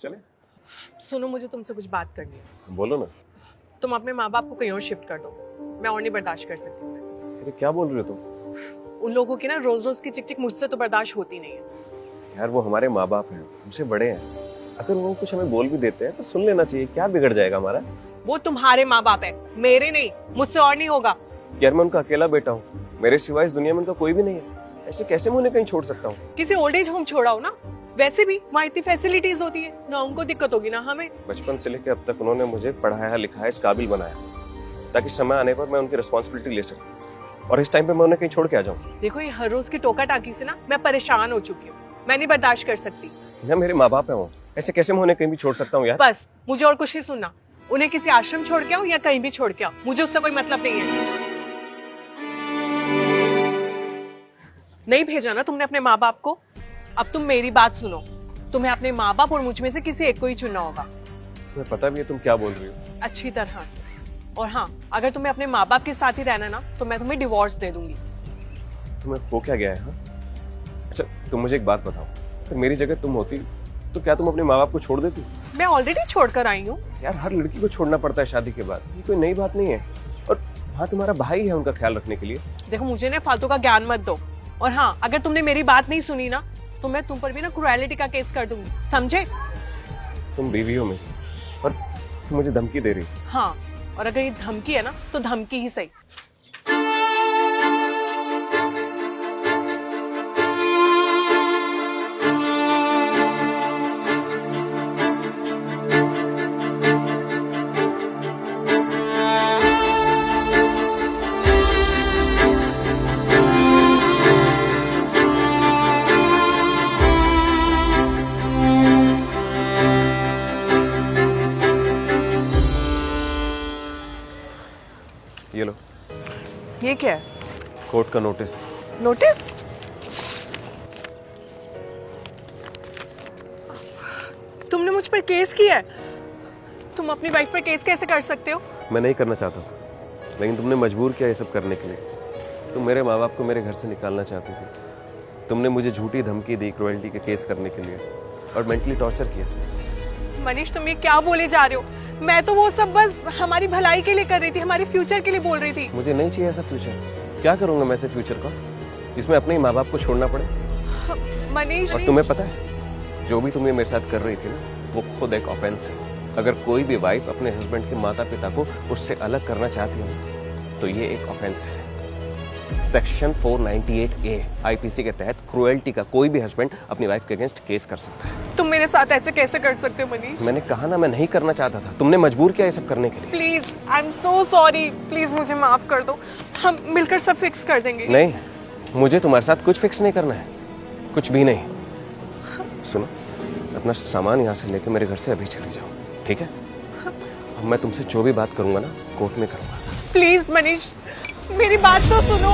चले? सुनो, मुझे तुमसे कुछ बात करनी है। बोलो ना। तुम अपने माँ बाप को कहीं और शिफ्ट कर दो, मैं और नहीं बर्दाश्त कर सकती हूँ। अरे क्या बोल रहे हो तुम? उन लोगों की ना रोज रोज की चिक चिक मुझसे तो बर्दाश्त होती नहीं है। यार वो हमारे माँ बाप हैं, हमसे बड़े हैं। अगर वो कुछ हमें बोल भी देते हैं तो सुन लेना चाहिए, क्या बिगड़ जाएगा हमारा? वो तुम्हारे माँ बाप है, मेरे नहीं। मुझसे और नहीं होगा। यार मैं उनका अकेला बेटा हूँ, मेरे सिवाय इस दुनिया में उनका कोई भी नहीं है। ऐसे कैसे मैं उन्हें कहीं छोड़ सकता हूँ? किसी ओल्ड एज होम छोड़ाओ ना। वैसे भी वहाँ इतनी फैसिलिटीज होती है, ना उनको दिक्कत होगी ना हमें। बचपन से लेकर अब तक उन्होंने मुझे पढ़ाया लिखाया, इस काबिल बनाया ताकि समय आने पर मैं उनकी रिस्पॉन्सिबिलिटी ले सकूं। और इस टाइम पे मैं उन्हें कहीं छोड़ के आ जाऊं। देखो, ये हर रोज की टोका टाकी से ना मैं परेशान हो चुकी हूँ। मैं नहीं बर्दाश्त कर सकती। ना मेरे माँ बाप है वो, ऐसे कैसे मैं उन्हें कहीं भी छोड़ सकता हूँ यार? बस मुझे और कुछ नहीं सुनना। उन्हें किसी आश्रम छोड़ के आओ या कहीं भी छोड़ के आओ, मुझे उससे कोई मतलब नहीं है। नहीं भेजा ना तुमने अपने माँ बाप को? अब तुम मेरी बात सुनो, तुम्हें अपने माँ बाप और मुझ में से किसी एक को ही चुनना होगा। तुम्हें पता भी है तुम क्या बोल रही हो? अच्छी तरह से। और हाँ, अगर तुम्हें अपने माँ बाप के साथ ही रहना ना, तो मैं तुम्हें डिवोर्स दे दूंगी। तुम्हें हो क्या गया है? हाँ, अच्छा तुम मुझे एक बात बताओ, अगर मेरी जगह तुम होती तो क्या तुम अपने माँ बाप को छोड़ देती? मैं ऑलरेडी छोड़ कर आई हूँ। यार हर लड़की को छोड़ना पड़ता है शादी के बाद, ये कोई नई बात नहीं है। और हाँ, तुम्हारा भाई है उनका ख्याल रखने के लिए। देखो, मुझे ना फालतू का ज्ञान मत दो। और हाँ, अगर तुमने मेरी बात नहीं सुनी ना, तो मैं तुम पर भी ना क्रुएलिटी का केस कर दूंगी, समझे? तुम बीवी हो मेरी और तुम मुझे धमकी दे रही हो। हाँ, और अगर ये धमकी है ना, तो धमकी ही सही। ये लो, ये क्या है? कोर्ट का नोटिस। नोटिस? तुमने मुझ पर केस किया है? तुम अपनी वाइफ पर केस कैसे कर सकते हो? मैं नहीं करना चाहता था, लेकिन तुमने मजबूर किया ये सब करने के लिए। तुम मेरे माँ बाप को मेरे घर से निकालना चाहती थी। तुमने मुझे झूठी धमकी दी क्रुएल्टी के केस करने के लिए और मेंटली टॉर्चर किया। मनीष, तुम ये क्या बोले जा रहे हो? मैं तो वो सब बस हमारी भलाई के लिए कर रही थी, हमारे फ्यूचर के लिए बोल रही थी। मुझे नहीं चाहिए ऐसा फ्यूचर। क्या करूंगा मैं ऐसे फ्यूचर का जिसमें अपने ही माँ बाप को छोड़ना पड़े? मनीष, और तुम्हें पता है, जो भी तुम ये मेरे साथ कर रही थी ना, वो खुद एक ऑफेंस है। अगर कोई भी वाइफ अपने हस्बैंड के माता पिता को उससे अलग करना चाहती है तो ये एक ऑफेंस है। सेक्शन 498A आईपीसी के तहत क्रुएल्टी का कोई भी हस्बैंड अपनी वाइफ के अगेंस्ट केस कर सकता है। तुम मेरे साथ ऐसे कैसे कर सकते हो मनीष? मैंने कहा ना, मैं नहीं करना चाहता था, तुमने मजबूर किया ये सब करने के लिए। Please, I am so sorry. Please मुझे माफ कर दो, हम मिलकर सब फिक्स कर देंगे। नहीं, मुझे तुम्हारे साथ कुछ फिक्स नहीं करना है, कुछ भी नहीं। सुनो, अपना सामान यहाँ से लेके मेरे घर से अभी चले जाओ, ठीक है? अब मैं तुमसे जो भी बात करूंगा ना, कोर्ट में करूंगा। प्लीज मनीष, मेरी बात तो सुनो।